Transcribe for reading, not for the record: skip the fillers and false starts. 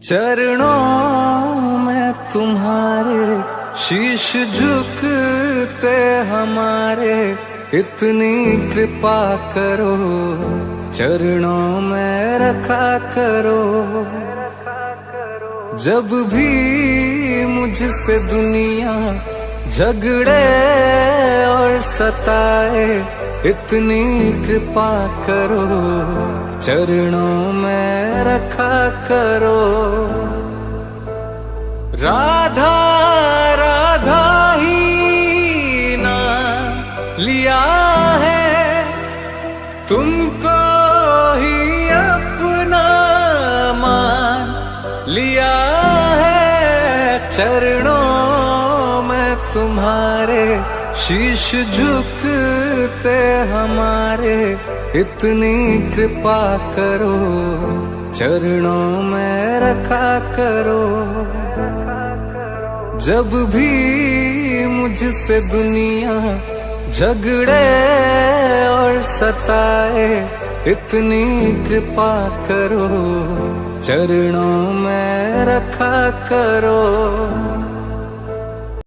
चरणों में तुम्हारे शीश झुकते हमारे, इतनी कृपा करो चरणों में रखा करो। जब भी मुझसे दुनिया झगड़े और सताए, इतनी कृपा करो चरणों में रखा करो। राधा राधा ही नाम लिया है, तुमको ही अपना मान लिया है। चरणों में तुम्हारे शीश झुकते हमारे, इतनी कृपा करो चरणों में रखा करो। जब भी मुझसे दुनिया झगड़े और सताए, इतनी कृपा करो चरणों में रखा करो।